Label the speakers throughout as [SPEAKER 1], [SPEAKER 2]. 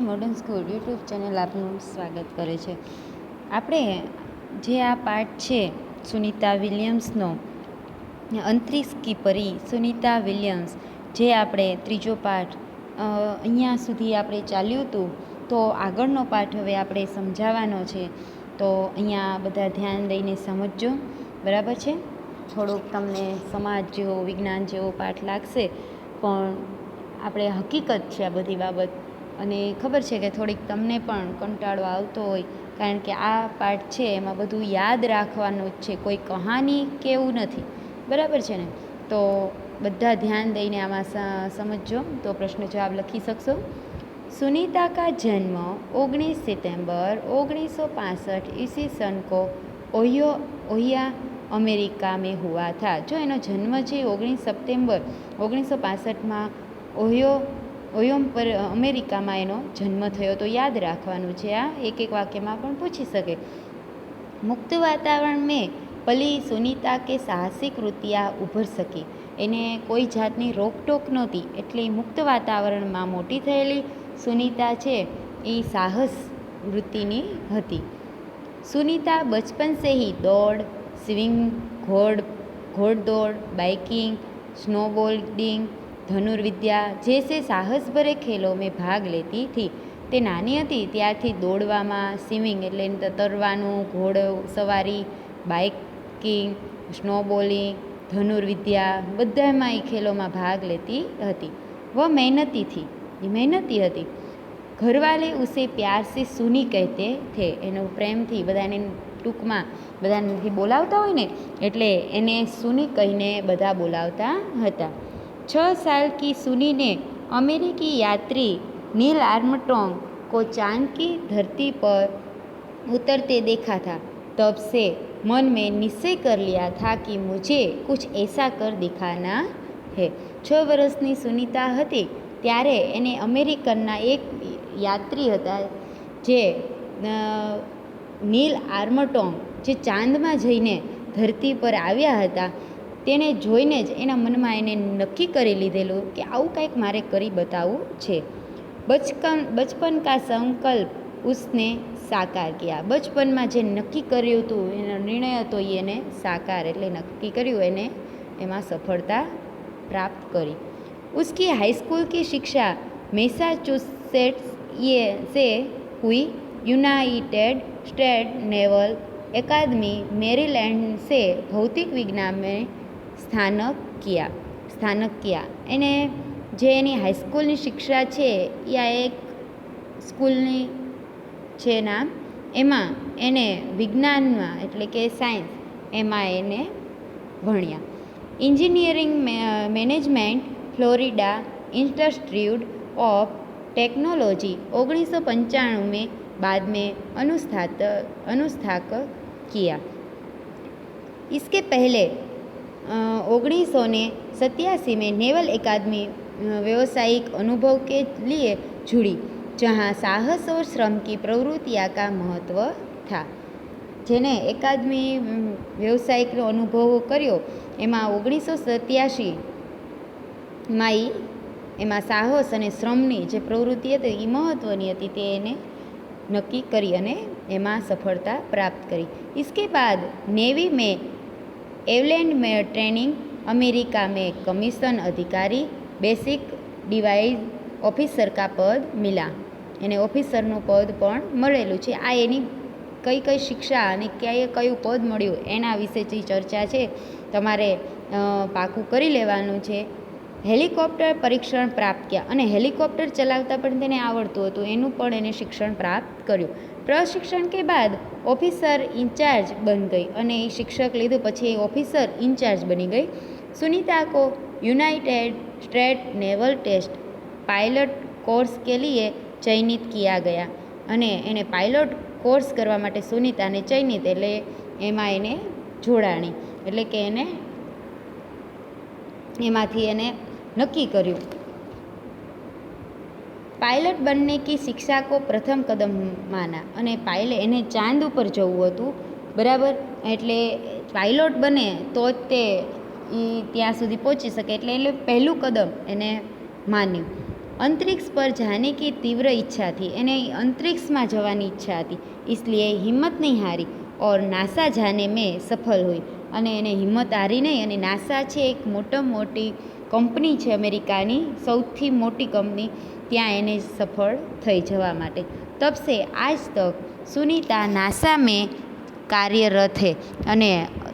[SPEAKER 1] SP modern school YouTube channel આપનું સ્વાગત કરે છે. આપણે જે આ પાઠ છે સુનિતા વિલિયમ્સનો, અંતરિક્ષ કી પરી સુનિતા વિલિયમ્સ, જે આપણે ત્રીજો પાઠ અહીંયા સુધી આપણે ચાલ્યું હતું, તો આગળનો પાઠ હવે આપણે સમજાવવાનો છે. તો અહીંયા બધા ધ્યાન દઈને સમજજો, બરાબર છે. થોડુંક તમને સમાજ જેવો, વિજ્ઞાન જેવો પાઠ લાગશે, પણ આપણે હકીકત છે આ બધી બાબત. અને ખબર છે કે થોડીક તમને પણ કંટાળો આવતો હોય, કારણ કે આ પાઠ છે એમાં બધું યાદ રાખવાનું જ છે, કોઈ કહાની કે એવું નથી, બરાબર છે ને. તો બધા ધ્યાન દઈને આમાં સમજજો, તો પ્રશ્ન જવાબ લખી શકશો. सुनीता का जन्म 19 सितंबर 1965 ईस्वी सन को ओहियो अमेरिका में हुआ था. जो एनो जन्म है 19 सप्टेम्बर 1965 ओहियो पर अमेरिका में एनो जन्म थयो. तो याद राखवानुं छे, आ एक एक वाक्य में पण पूछी सके. मुक्त वातावरण में पली सुनीता के साहसिक वृत्तियाँ उभर सकी. एने कोई जातनी रोकटोक नहोती, एटले मुक्त वातावरण में मोटी थयेली सुनीता छे ए साहस वृत्तिनी हती. सुनीता बचपन से ही दौड़, स्विंग, घोड़दौड़, बाइकिंग, स्नोबोर्डिंग, धनुर्विद्या जैसे साहस भरे खेलों में भाग लेती थी. ते नानी हती त्यारथी दौड़वामां, स्विमिंग एटले तरवानुं, घोड़ो सवारी, बाइकिंग, स्नोबोलिंग, धनुर्विद्या बधामां ए खेलों में भाग लेती हती. वह मेहनती थी, मेहनती हती. घरवाले उसे प्यार से सुनी कहते थे. एनो प्रेम थी बधाने टूंकमां बधाने बोलावता होय ने एटले एने सुनी कहीने बधा बोलावता हता. 6 साल की सुनी ने अमेरिकी यात्री नील आर्मस्ट्रॉन्ग को चांद की धरती पर उतरते देखा था. तब से मन में निश्चय कर लिया था कि मुझे कुछ ऐसा कर दिखाना है. 6 વર્ષની સુનીતા હતી ત્યારે એને અમેરિકનના એક યાત્રી હતા, જે નીલ આર્મસ્ટ્રોંગ, જે ચાંદમાં જઈને ધરતી પર આવ્યા હતા, તેને જોઈને જ એના મનમાં એને નક્કી કરી લીધેલું કે આવું કંઈક મારે કરી બતાવવું છે. બચપન કા સંકલ્પ उसने સાકાર किया. બચપનમાં જે નક્કી કર્યું હતું, એનો નિર્ણય હતો, એને સાકાર એટલે નક્કી કર્યું, એને એમાં સફળતા प्राप्त करी. उसकी हाई स्कूल की शिक्षा मैसाचुसेट्स से हुई. यूनाइटेड स्टेट नेवल अकादमी मेरीलैंड से भौतिक विज्ञान में स्थानक किया. एने जे एनी हाई स्कूलनी शिक्षा है या एक स्कूलनी छे नाम, एमां एने विज्ञानमां एटले के सायन्स एमां एने भण्या. Engineering management Florida Institute of Technology 1995 में बाद में अनुस्नातक किया. इसके पहले 1987 में नेवल अकादमी व्यावसायिक अनुभव के लिए जुड़ी, जहां साहस और श्रम की प्रवृत्तियाँ का महत्व था. જેને એકાદમી વ્યવસાયિકનો અનુભવ કર્યો, એમાં 1987માં એમાં સાહસ અને શ્રમની જે પ્રવૃત્તિ હતી એ મહત્ત્વની હતી, તે એને નક્કી કરી અને એમાં સફળતા પ્રાપ્ત કરી. इसके बाद नेवी में एवलैंड में ट्रेनिंग, अमेरिका में कमीशन अधिकारी, बेसिक डिवाइस ऑफिसर का पद मिला. એને ઓફિસરનું પદ પણ મળેલું છે. આ એની કઈ કઈ શિક્ષા અને કયું પદ મળ્યું એના વિશે જે ચર્ચા છે તમારે પાકું કરી લેવાનું છે. હેલિકોપ્ટર પરીક્ષણ પ્રાપ્ત કર્યા, અને હેલિકોપ્ટર ચલાવતા પણ તેને આવડતું હતું, એનું પણ એને શિક્ષણ પ્રાપ્ત કર્યું. પ્રશિક્ષણ કે બાદ ઓફિસર ઇન્ચાર્જ બન ગઈ, અને એ શિક્ષક લીધું પછી એ ઓફિસર ઇન્ચાર્જ બની ગઈ. સુनीता को United State naval test pilot course के लिए चयनित किया गया. અને એને પાયલોટ કોર્સ કરવા માટે સુનીતાને ચયનિત એટલે એમાં એને જોડાણી, એટલે કે એને એમાંથી એને નક્કી કર્યું. પાયલટ बनने की शिक्षा को प्रथम कदम माना. અને એને ચાંદ ઉપર જવું હતું, બરાબર, એટલે પાયલોટ બને તો જ તે ત્યાં સુધી પહોંચી શકે, એટલે પહેલું કદમ એને માન્યું. अंतरिक्ष पर जाने की तीव्र इच्छा थी, એને અંતરિક્ષમાં જવાની ઈચ્છા હતી, इसलिए हिम्मत नहीं हारी और नासा जाने में सफल हुई. અને એને હિંમત હારી નહીં અને નાસા છે એક મોટી કંપની છે અમેરિકાની સૌથી મોટી કંપની, ત્યાં એને સફળ થઈ જવા માટે. તબ સે આજ તક સુનીતા નાસા મેં કાર્યરત છે અને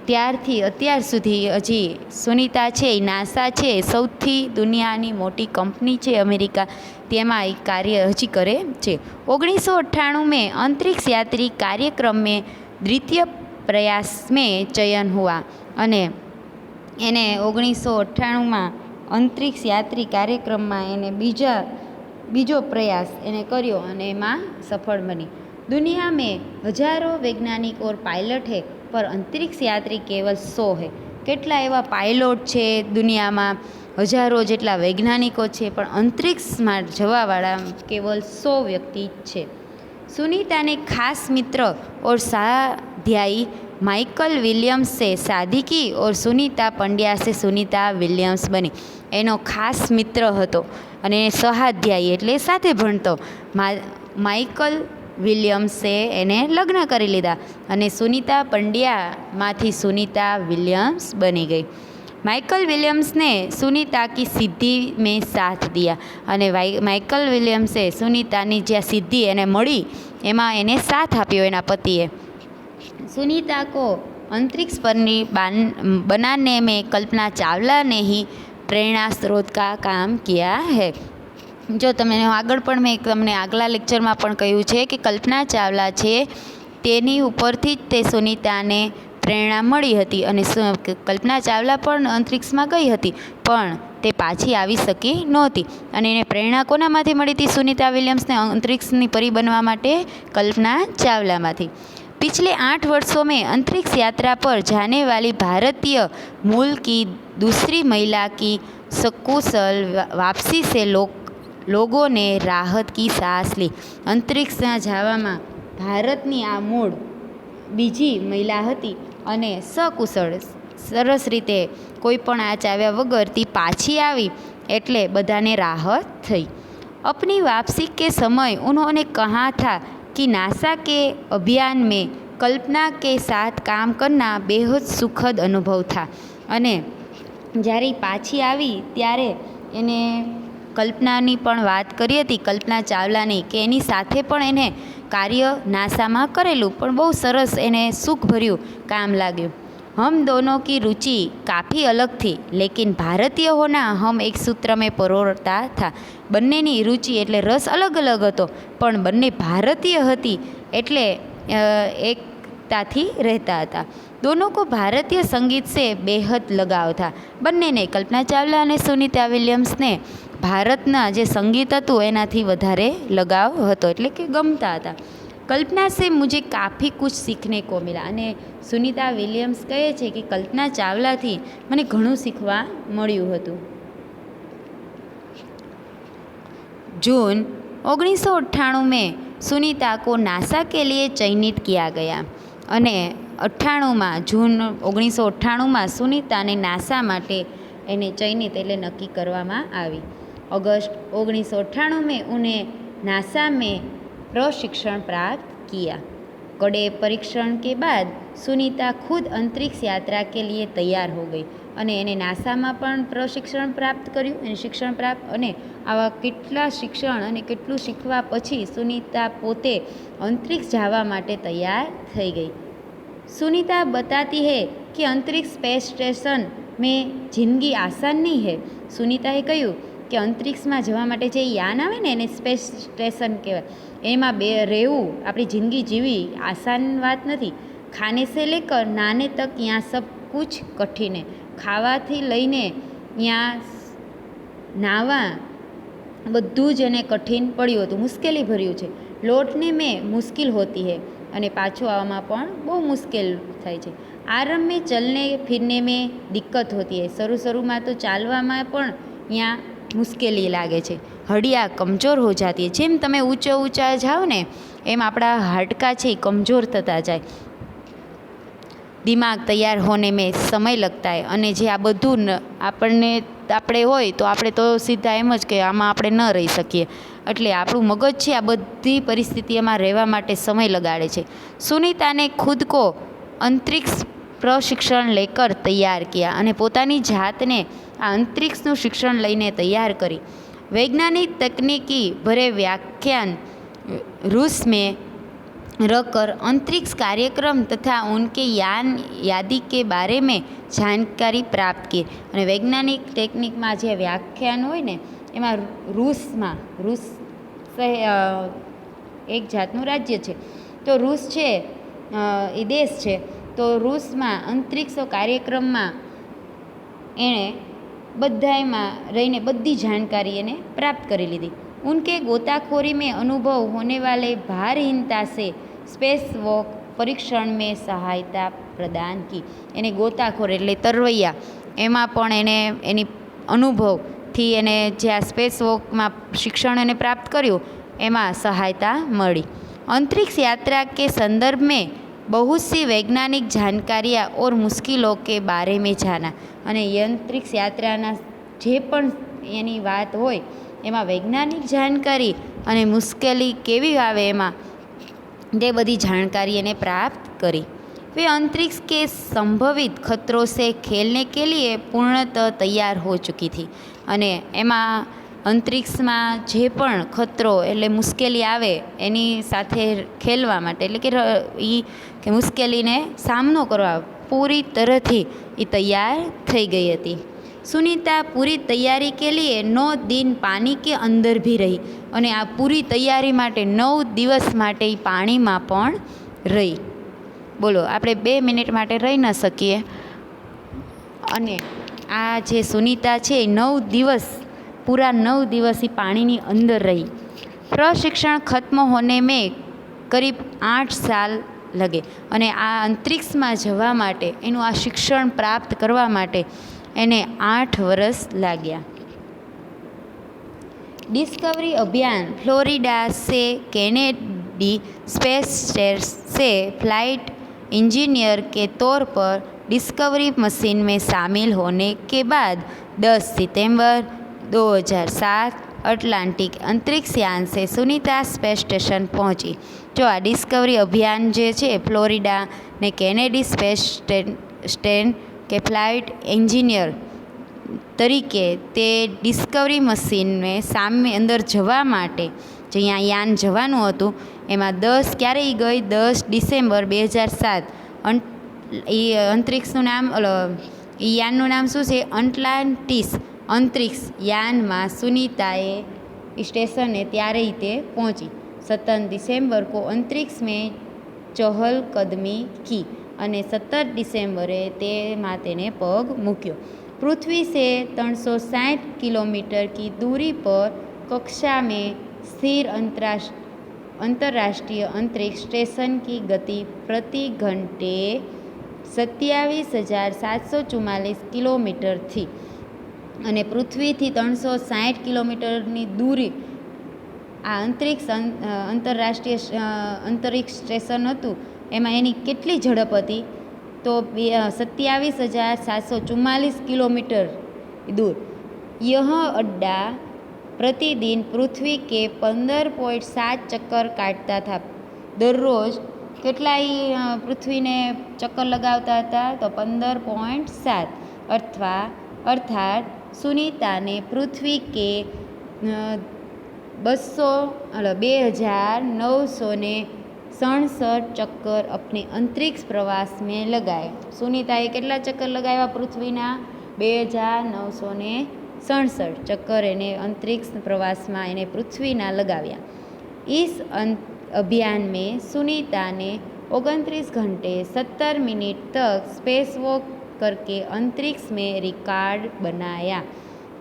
[SPEAKER 1] ત્યારથી અત્યાર સુધી હજી સુનીતા છે એ નાસા છે સૌથી દુનિયાની મોટી કંપની છે અમેરિકા, તેમાં એ કાર્ય હજી કરે છે. 1998 में अंतरिक्ष यात्री कार्यक्रम में द्वितीय प्रयास में चयन हुआ અને એને 1998માં અંતરિક્ષ યાત્રી કાર્યક્રમમાં એને બીજો પ્રયાસ એને કર્યો અને એમાં સફળ બની. दुनिया में हजारों वैज्ञानिक और पायलट है पर अंतरिक्ष यात्री केवल 100 है. કેટલા એવા પાયલોટ છે દુનિયામાં, હજારો જેટલા વૈજ્ઞાનિકો છે, પણ અંતરિક્ષમાં જવાવાળા કેવલ 100 વ્યક્તિ છે. सुनीता ने खास मित्र और स्वाध्यायी माइकल विलियम्स से शादी की और सुनीता पंड्या से सुनीता विलियम्स बनी. એનો ખાસ મિત્ર હતો અને સહાધ્યાયી એટલે સાથે ભણતો માઇકલ વિલિયમ્સે એને લગ્ન કરી લીધા અને સુનીતા પંડ્યામાંથી સુનીતા વિલિયમ્સ બની ગઈ. माइकल विलियम्स ने सुनीता की सिद्धि में साथ दिया અને માઇકલ વિલિયમ્સે સુનીતાની જે સિદ્ધિ એને મળી એમાં એને સાથ આપ્યો એના પતિએ. सुनीता को अंतरिक्ष पर बनाने में कल्पना चावला ने ही प्रेरणा स्रोत का काम किया है. જો તમે આગળ પણ મેં તમને આગલા લેક્ચરમાં પણ કહ્યું છે કે કલ્પના ચાવલા છે તેની ઉપરથી જ તે સુનીતાને પ્રેરણા મળી હતી અને કલ્પના ચાવલા પણ અંતરિક્ષમાં ગઈ હતી પણ તે પાછી આવી શકી નહોતી અને એને પ્રેરણા કોનામાંથી મળી હતી? સુનીતા વિલિયમ્સને અંતરિક્ષની પરી બનવા માટે કલ્પના ચાવલામાંથી. पिछले 8 वर्षों में अंतरिक्ष यात्रा पर जाने वाली भारतीय मूल की दूसरी महिला की सकुशल वापसी से लोगों ने राहत की सांस ली. અંતરિક્ષમાં જવામાં ભારતની આ મૂળ બીજી મહિલા હતી અને સકુશળ સરસ રીતે કોઈ પણ આંચ આવ્યા વગર તે પાછી આવી એટલે બધાને રાહત થઈ. अपनी वापसी के समय उन्होंने कहा था कि नासा के अभियान में कल्पना के साथ काम करना बेहद सुखद अनुभव था. અને જ્યારે પાછી આવી ત્યારે એને કલ્પનાની પણ વાત કરી હતી, કલ્પના ચાવલાની, કે એની સાથે પણ એને કાર્ય નાસામાં કરેલું પણ બહુ સરસ એને સુખભર્યું કામ લાગ્યું. हम दोनों की रुचि काफ़ी अलग थी लेकिन भारतीय होना हम एक सूत्र में परोरता था. બંનેની રુચિ એટલે રસ અલગ અલગ હતો પણ બંને ભારતીય હતી એટલે એકતાથી રહેતા હતા. दोनों को भारतीय संगीत से बेहद लगाव था. બંનેને કલ્પના ચાવલા અને સુનીતા વિલિયમ્સને ભારતના જે સંગીત હતું એનાથી વધારે લગાવ હતો એટલે કે ગમતા હતા. कल्पना से मुझे काफ़ी कुछ सीखने को मिला. અને સુનીતા વિલિયમ્સ કહે છે કે કલ્પના ચાવલાથી મને ઘણું શીખવા મળ્યું હતું. जून 1998 में सुनीता को नासा के लिए चयनित किया गया અને 98માં જૂન 1998માં સુનીતાને નાસા માટે એને ચયનિત એટલે નક્કી કરવામાં આવી. अगस्त 1998 में उन्हें नासा में प्रशिक्षण प्राप्त किया. कड़े परीक्षण के बाद सुनीता खुद अंतरिक्ष यात्रा के लिए तैयार हो गई અને એને નાસામાં પણ પ્રશિક્ષણ પ્રાપ્ત કર્યું, એને શિક્ષણ પ્રાપ્ત અને આવા કેટલા શિક્ષણ અને કેટલું શીખવા પછી સુનીતા પોતે અંતરિક્ષ જવા માટે તૈયાર થઈ ગઈ. सुनीता बताती है कि अंतरिक्ष स्पेस स्टेशन में जिंदगी आसान नहीं है. સુનીતાએ કહ્યું કે અંતરિક્ષમાં જવા માટે જે યાન આવે ને એને સ્પેસ સ્ટેશન કહેવાય, એમાં રહેવું, આપણી જિંદગી જીવી આસાન વાત નથી. ખાને સે લેકર નાને તક યાં સબ કુછ કઠિન હે. ખાવાથી લઈને ત્યાં નાવા બધું જ એને કઠિન પડ્યું હતું, મુશ્કેલી ભર્યું છે. લौटने में मुश्किल होती है અને પાછું આવવામાં પણ બહુ મુશ્કેલ થાય છે. આરંભ में चलने फिरने में दिक्कत होती है. શરૂમાં તો ચાલવામાં પણ ત્યાં મુશ્કેલી લાગે છે. હડિયા કમજોર હો જાતી है. જેમ તમે ઊંચા જાઓ ને એમ આપણા હાડકા છે એ કમજોર થતા જાય. દિમાગ તૈયાર હોને મેં સમય લગતા હે. અને જે આ બધું આપણને આપણે હોય તો આપણે તો સીધા એમ જ કે આમાં આપણે ન રહી શકીએ. એટલે આપણું મગજ છે આ બધી પરિસ્થિતિઓમાં રહેવા માટે સમય લગાડે છે. સુनीता ने खुद को अंतरिक्ष प्रशिक्षण लेकर तैयार किया અને પોતાની જાતને આ અંતરિક્ષનું શિક્ષણ લઈને તૈયાર કરી. वैज्ञानिक तकनीकी भरे व्याख्यान रूस में रहकर अंतरिक्ष कार्यक्रम तथा उनके यान यादी के बारे में जानकारी प्राप्त की. અને વૈજ્ઞાનિક ટેકનિકમાં જે વ્યાખ્યાન હોય ને એમાં રૂસ એક જાતનું રાજ્ય છે. તો રૂસ છે એ દેશ છે. તો રૂસમાં અંતરિક્ષ કાર્યક્રમમાં એણે બધામાં રહીને બધી जानकारी એને प्राप्त કરી લીધી. उनके गोताखोरी में अनुभव होने वाले भारहीनता से स्पेस वॉक परीक्षण में सहायता प्रदान की. એને ગોતાખોર એટલે તરવૈયા એમાં પણ એને એની અનુભવથી એને જે આ સ્પેસ વોકમાં શિક્ષણ એને પ્રાપ્ત કર્યું એમાં સહાયતા મળી. अंतरिक्ष यात्रा के संदर्भ में बहुत सी वैज्ञानिक जानकारियाँ और मुश्किलों के बारे में जाना. અને અંતરિક્ષ યાત્રાના જે પણ એની વાત હોય એમાં વૈજ્ઞાનિક જાણકારી અને મુશ્કેલી કેવી આવે એમાં તે બધી जानकारी એને प्राप्त करी. वे अंतरिक्ष के संभवित खतरों से खेलने के लिए पूर्णतः तैयार हो चुकी थी. અને એમાં અંતરિક્ષમાં જે પણ ખતરો એટલે મુશ્કેલી આવે એની સાથે ખેલવા માટે એટલે કે મુશ્કેલીને સામનો કરવા પૂરી તરહથી એ તૈયાર થઈ ગઈ હતી. सुनीता पूरी तैयारी के लिए 9 दिन पानी के अंदर भी रही. અને આ પૂરી તૈયારી માટે 9 દિવસ માટે એ પાણીમાં પણ રહી. બોલો, આપણે 2 મિનિટ માટે રહી ન શકીએ. અને આ જે સુनीता છે એ 9 દિવસ पूरा 9 દિવસ એ પાણીની અંદર રહી. प्रशिक्षण खत्म होने में करीब 8 साल लगे. અને આ અંતરિક્ષમાં જવા માટે એનું આ શિક્ષણ પ્રાપ્ત કરવા માટે એને 8 વર્ષ લાગ્યા. डिस्कवरी अभियान फ्लोरिडा से कैनेडी स्पेस स्टेशन से फ्लाइट इंजीनियर के तौर पर डिस्कवरी मशीन में शामिल होने के बाद 10 सितंबर 2007 अटलांटिक अंतरिक्ष यान से सुनीता स्पेस स्टेशन पहुंची. जो आ डिस्कवरी अभियान जे छे फ्लोरिडा ने कैनेडी स्पेस स्टेशन के फ्लाइट एंजीनियर તરીકે તે ડિસ્કવરી મશીનને સામે અંદર જવા માટે જે અહીંયા યાન જવાનું હતું એમાં 10 ક્યારે ગઈ 10 ડિસેમ્બર 2007. એ અંતરિક્ષનું નામ એ યાનનું નામ શું છે? અટલાન્ટિસ અંતરિક્ષ યાનમાં સુनीताએ સ્ટેશને ત્યારે તે પહોંચી. 17 दिसंबर को अंतरिक्ष में चहलकदमी की અને 17 ડિસેમ્બરે તેમાં તેને પગ મૂક્યો. पृथ्वी से 360 किलोमीटर की दूरी पर कक्षा में स्थिर अंतर्राष्ट्रीय अंतरिक्ष स्टेशन की गति प्रति घंटे 27,744 किलोमीटर थी. અને પૃથ્વીથી 360 કિલોમીટરની દૂરી આ આંતરરાષ્ટ્રીય અંતરિક્ષ સ્ટેશન હતું એમાં એની કેટલી ઝડપ હતી? तो 27,744 किलोमीटर दूर. यह अड्डा प्रतिदिन पृथ्वी के 15.7 चक्कर काटता था. दररोज કેટલાય પૃથ્વીને ચક્કર લગાવતા હતા? તો 15.7. अर्थात सुनीता ने पृथ्वी के 2,967 चक्कर अपने अंतरिक्ष प्रवास में लगाए. सुनीताए કેટલા ચક્કર લગાવ્યા પૃથ્વીના? 2,967 ચક્કર એને अंतरिक्ष प्रवास में એને પૃથ્વીના લગાવ્યા. इस अभियान में सुनीता ने 29 घंटे 17 मिनट तक स्पेस वॉक करके अंतरिक्ष में रिकॉर्ड बनाया.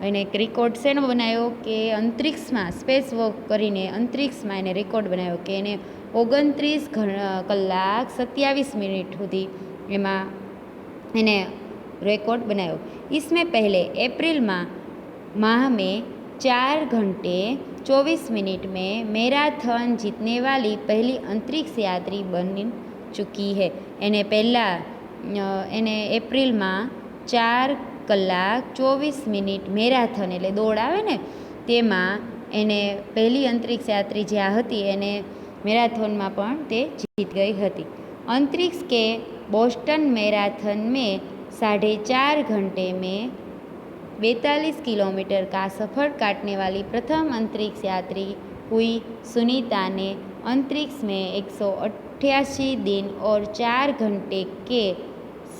[SPEAKER 1] એને એક રેકોર્ડ શેનો બનાવ્યો? કે અંતરિક્ષમાં સ્પેસ વોક કરીને અંતરિક્ષમાં એને રેકોર્ડ બનાવ્યો કે એને 29 કલાક 27 મિનિટ સુધી એમાં એને રેકોર્ડ बनायो. इसमें पहले अप्रैल माह में 4 घंटे 24 मिनट में मैराथन जीतने वाली पहली अंतरिक्ष यात्री बन चुकी है. એને પહેલાં એને એપ્રિલમાં 4 કલાક 24 મિનિટ મેરાથન એટલે દોડ આવે ને તેમાં એને પહેલી અંતરિક્ષ યાત્રી જે હતી એને મેરાથોનમાં પણ તે જીત ગઈ હતી। अंतरिक्ष के बोस्टन मैराथन में 4.5 घंटे में 42 किलोमीटर का सफ़र काटने वाली प्रथम अंतरिक्ष यात्री हुई सुनीता ने अंतरिक्ष में 188 दिन और 4 घंटे के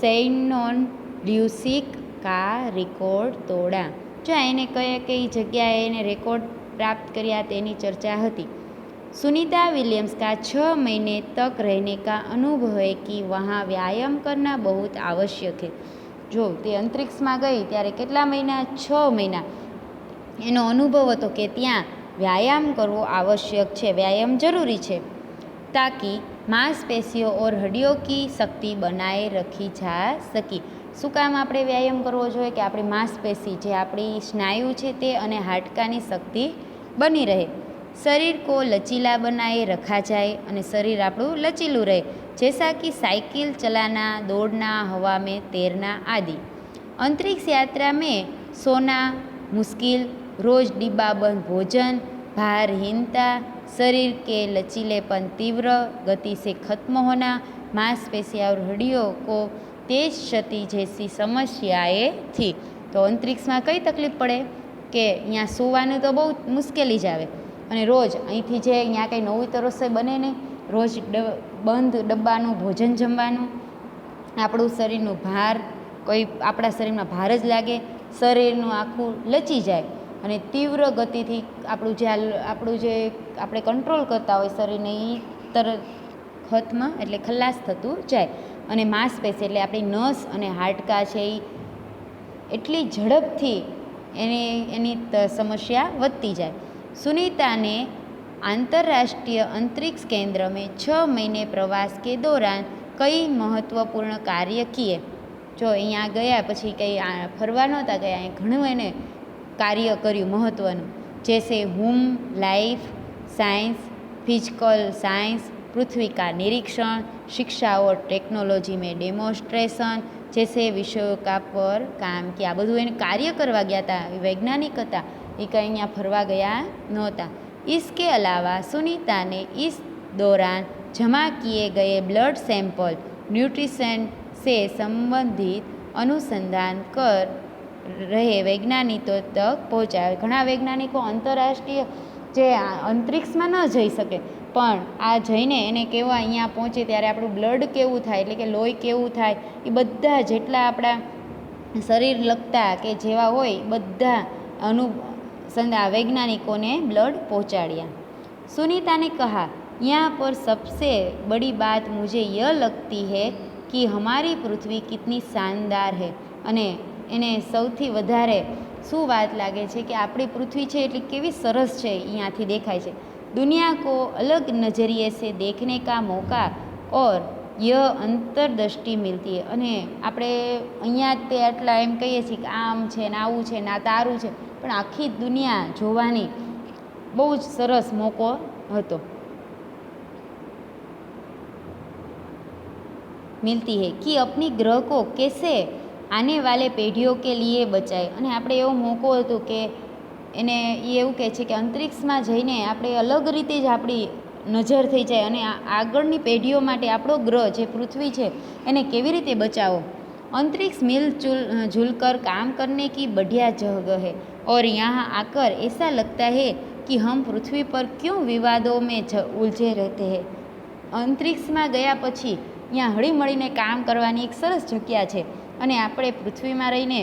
[SPEAKER 1] सैनोन ल्यूसिक का रिकॉर्ड तोड़ा। जो એને કઈ જગ્યાએ એને રેકોર્ડ प्राप्त કર્યા તેની ચર્ચા હતી। सुनीता विलियम्स का 6 महीने तक रहने का अनुभव है कि वहाँ व्यायाम करना बहुत आवश्यक है। जो તે અંતરિક્ષમાં ગઈ ત્યારે કેટલા મહિના 6 મહિના એનો અનુભવ હતો કે ત્યાં व्यायाम करવો आवश्यक છે, व्यायाम जरूरी છે, ताकि मांसपेशियों और हड्डियों की शक्ति बनाए रखी जा सके। શું કામ આપણે વ્યાયામ કરવો જોઈએ કે આપણી માંસપેશી જે આપણી સ્નાયુ છે તે અને હાડકાની શક્તિ બની રહે, शरीर को लचीला बनाए रखा जाए और शरीर આપણું लचीलू रहे, जैसा कि साइकिल चलाना, दौड़ना, हवा में तैरना आदि। अंतरिक्ष यात्रा में सोना मुश्किल, रोज डिब्बाबंद भोजन, भारहीनता, शरीर के लचीलेपन तीव्र गति से खत्म होना, मांसपेशियाँ और हड्डियों को तेज क्षति जैसी समस्याएं थी। तो अंतरिक्ष में कई तकलीफ पड़े कि यहाँ सुवानुं तो बहुत मुश्केली ज आवे અને રોજ અહીંથી જે અહીંયા કંઈ નવી તો રસોઈ બને નહીં, રોજ બંધ ડબ્બાનું ભોજન જમવાનું, આપણું શરીરનું ભાર કોઈ આપણા શરીરમાં ભાર જ લાગે, શરીરનું આખું લચી જાય અને તીવ્ર ગતિથી આપણું જે આપણે કંટ્રોલ કરતા હોય શરીરને એ તરત ખત્મ એટલે ખલાસ થતું જાય અને માંસપેશી એટલે આપણી નસ અને હાડકાં છે એ એટલી ઝડપથી એની સમસ્યા વધતી જાય। सुनीता ने अंतर्राष्ट्रीय अंतरिक्ष केंद्र में 6 महीने प्रवास के दौरान कई महत्वपूर्ण कार्य किए। जो अँ गया पछी कई फरवा नहोता गया, घणुं एने कार्य कर्युं महत्वनुं, जैसे home life science, physical science, पृथ्वी का निरीक्षण, शिक्षा और टेक्नोलॉजी में डेमोन्स्ट्रेशन जैसे विषयों का पर काम किया। बधुं एने कार्य करवा गया था, वैज्ञानिक था, ये कहीं यहाँ फरवा गया नहोता। इसके अलावा सुनीता ने इस दौरान जमा किए गए ब्लड सैंपल न्यूट्रिशन से संबंधित अनुसंधान कर रहे वैज्ञानिकों तक पहुँचाया। घણા વૈજ્ઞાનિકો આંતરરાષ્ટ્રીય જે અંતરિક્ષમાં ન જઈ શકે પણ આ જઈને એને કેવા અહીંયા પહોંચે ત્યારે આપણું બ્લડ કેવું થાય એટલે કે લોહી કેવું થાય એ બધા જેટલા આપણા શરીર લગતા કે જેવા હોય બધા वैज्ञानिकों ने ब्लड पहुँचाड़िया। सुनीता ने कहा, यहाँ पर सबसे बड़ी बात मुझे यह लगती है कि हमारी पृथ्वी कितनी शानदार है। अने एने सौथी वधारे शू बात लगे कि आपणी पृथ्वी है एटली केवी सरस है, अहींयाथी देखाय छे। दुनिया को अलग नज़रिए से देखने का मौका और यह अंतरदृष्टि मिलती है। अने आपणे अहींया ते आटला एम कहीए छीए कि आम छे ने आवुं छे ने आ तारुं छे, पण आखी दुनिया जोवानी बहु ज सरस मौको हतो मिलती है कि अपनी ग्रह को कैसे आने वाले पीढ़ियों के लिए बचाए। अने आपणे एवो मौको हतो कि एने एवुं कहे छे कि अंतरिक्षमां जईने आपणे अलग रीते ज आपणी नजर थई जाए अने आगळनी पेढ़ीओ माटे आपणो ग्रह जे पृथ्वी छे एने केवी रीते बचावो। अंतरिक्ष मिलजुल कर काम करने की बढ़िया जगह है और यहाँ आकर ऐसा लगता है कि हम पृथ्वी पर क्यों विवादों में उलझे रहते हैं। अंतरिक्ष में गया पछी यहाँ हळीमळीने काम करवानी एक सरस जग्या छे अने आपणे पृथ्वी में रहीने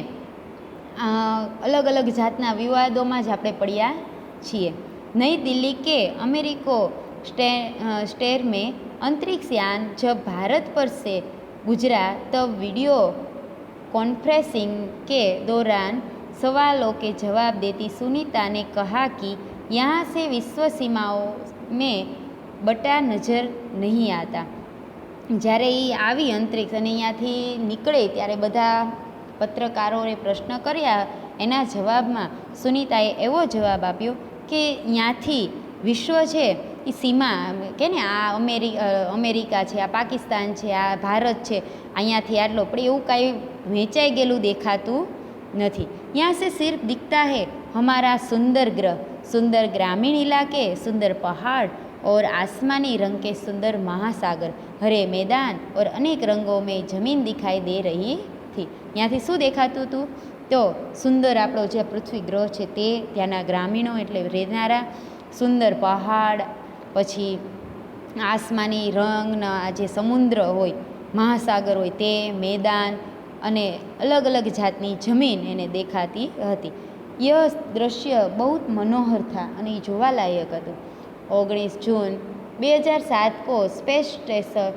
[SPEAKER 1] अलग अलग जातना विवादों में ज आपणे पड्या छीए। नई दिल्ली के अमेरिको स्टेर में अंतरिक्ष यान जब भारत पर से गुजरा तब वीडियो कॉन्फ्रेंसिंग के दौरान सवालों के जवाब देती सुनीता ने कहा कि यहाँ से विश्व सीमाओं में बटा नज़र नहीं आता। જ્યારે એ આવી અંતરિક્ષ અને અહીંયાથી નીકળે ત્યારે બધા પત્રકારોએ પ્રશ્ન કર્યા, એના જવાબમાં સુનીતાએ એવો જવાબ આપ્યો કે ત્યાંથી વિશ્વ છે એ સીમા કે ને આ અમેરિકા છે, આ પાકિસ્તાન છે, આ ભારત છે, અહીંયાથી આટલો પણ એવું કાંઈ વહેંચાઈ ગયેલું દેખાતું नहीं। यहाँ से सिर्फ दिखता है हमारा सुंदर ग्रह, सुंदर ग्रामीण इलाके, सुंदर पहाड़ और आसमानी रंग के सुंदर महासागर, हरे मैदान और अनेक रंगों में जमीन दिखाई दे रही थी। ત્યાંથી શું દેખાતું હતું? તો સુંદર આપણો જે પૃથ્વી ગ્રહ છે તે, ત્યાંના ગ્રામીણો એટલે રહેનારા, સુંદર પહાડ, પછી આસમાની રંગના જે સમુદ્ર હોય, મહાસાગર હોય તે, મેદાન અને અલગ અલગ જાતની જમીન એને દેખાતી હતી. યહ દ્રશ્ય બહુ મનોહર થા અને એ જોવાલાયક હતું. 19 जून 2007 को स्पेस स्टेशन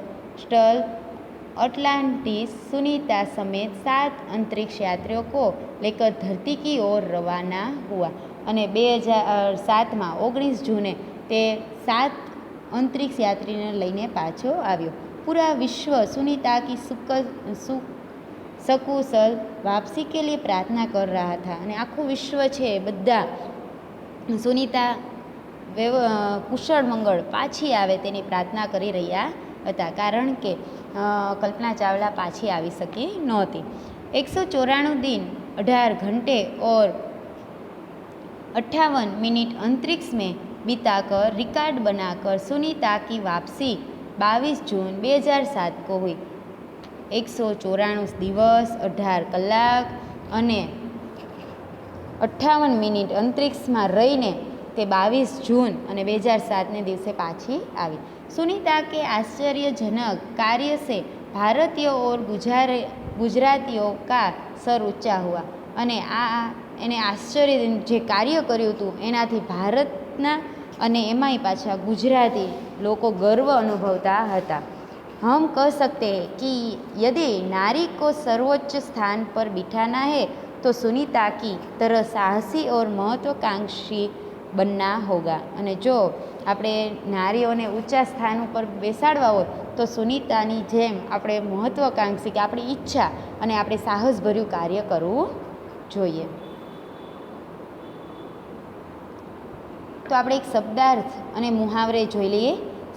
[SPEAKER 1] अटलांटिस सुनीता समेत 7 अंतरिक्ष यात्रियों को लेकर धरती की ओर रवाना हुआ. અને 2007માં 19 જૂને તે 7 अंतरिक्ष यात्रीने लईने पाछो આવ્યો. पूरा विश्व सुनीता की सकुशल वापसी के लिए प्रार्थना कर रहा था. અને આખું વિશ્વ છે બધા સુનીતા કુશળ મંગળ પાછી આવે તેની પ્રાર્થના કરી રહ્યા હતા, કારણ કે કલ્પના ચાવલા પાછી આવી શકી નહોતી. 194 दिन 18 घंटे और 58 मिनट अंतरिक्ष में बिताकर रिकॉर्ड बनाकर सुनीता की वापसी 22 जून 2007 को हुई. 194 दिवस 18 કલાક અને 58 મિનિટ અંતરિક્ષમાં રહીને તે 22 जून અને 2007 દિવસે પાછી આવી. सुनीता के आश्चर्यजनक कार्य से भारतीयों और गुजरातियों का सर ऊंचा हुआ. અને એને આશ્ચર્ય જે કાર્ય કર્યું હતું એનાથી ભારતના અને એમાંય પાછા ગુજરાતી લોકો गर्व अनुभवता હતા. हम कह सकते हैं कि यदि नारी को सर्वोच्च स्थान पर बिठाना है तो सुनीता की तरह साहसी और महत्वाकांक्षी बनना होगा. અને જો આપણે નારીઓને ઊંચા સ્થાન ઉપર બેસાડવા હોય તો સુનીતાની જેમ આપણે મહત્વાકાંક્ષી કે આપણી ઈચ્છા અને આપણે સાહસભર્યું કાર્ય કરવું જોઈએ. તો આપણે એક શબ્દાર્થ અને મુહાવરે જોઈ લઈએ.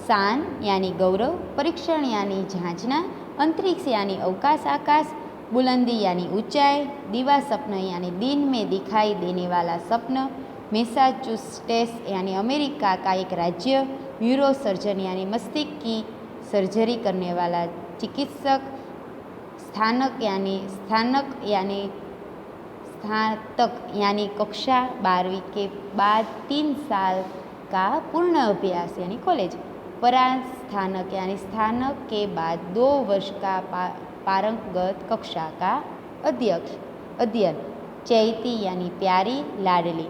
[SPEAKER 1] शान यानी गौरव, परीक्षण यानी जांचना, अंतरिक्ष यानी अवकाश आकाश, बुलंदी यानी ऊंचाई, दिवा स्वप्न यानी दिन में दिखाई देने वाला स्वप्न, मैसाचुसेट्स यानी अमेरिका का एक राज्य, न्यूरोसर्जन यानी मस्तिष्क की सर्जरी करने वाला चिकित्सक, स्नातक यानी कक्षा 12वीं के बाद 3 साल का पूर्ण अभ्यास यानी कॉलेज, परास्थानक यानी स्थानक के बाद 2 वर्ष का पारंगत कक्षा का अध्ययन, चैती यानी प्यारी लाडली,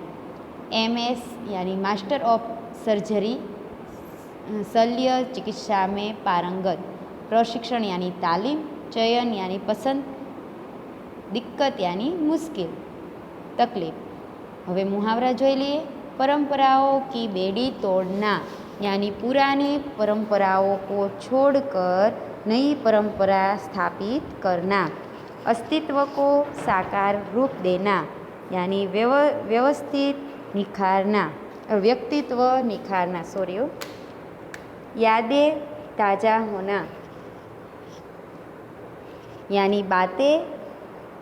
[SPEAKER 1] MS यानी मास्टर ऑफ सर्जरी शल्य चिकित्सा में पारंगत, प्रशिक्षण यानी तालीम, चयन यानी पसंद, दिक्कत यानी मुश्किल, तकलीफ. હવે મુહાવરા જોઈ લઈએ. परंपराओं की बेड़ी तोड़ना यानी पुरानी परंपराओं को छोड़कर नई परंपरा स्थापित करना, अस्तित्व को साकार रूप देना यानी व्यक्तित्व निखारना, यादें ताज़ा होना यानी बातें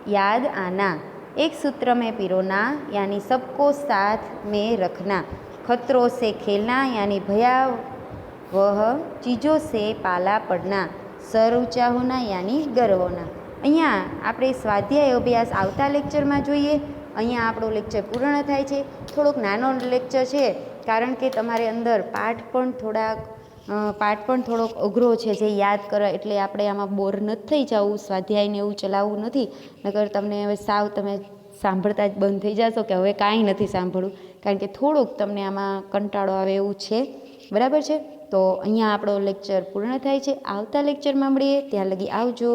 [SPEAKER 1] याद आना, एक सूत्र में पिरोना यानी सबको साथ में रखना, खतरों से खेलना यानी भयावह चीज़ों से पाला पड़ना, सर ऊंचा होना यानी गर्व होना. અહીંયા આપણે સ્વાધ્યાય અભ્યાસ આવતા લેક્ચરમાં જોઈએ. અહીંયા આપણો લેક્ચર પૂર્ણ થાય છે. થોડોક નાનો લેક્ચર છે કારણ કે તમારે અંદર પાઠ પણ થોડોક અઘરો છે જે યાદ કરે, એટલે આપણે આમાં બોર નથી થઈ જવું, સ્વાધ્યાયને એવું ચલાવવું નથી. નકર તમને હવે સાવ તમે સાંભળતા જ બંધ થઈ જશો કે હવે કાંઈ નથી સાંભળવું, કારણ કે થોડુંક તમને આમાં કંટાળો આવે એવું છે. બરાબર છે? તો અહીંયા આપણો લેક્ચર પૂર્ણ થાય છે. આવતા લેક્ચરમાં મળીએ, ત્યાં લગી આવજો.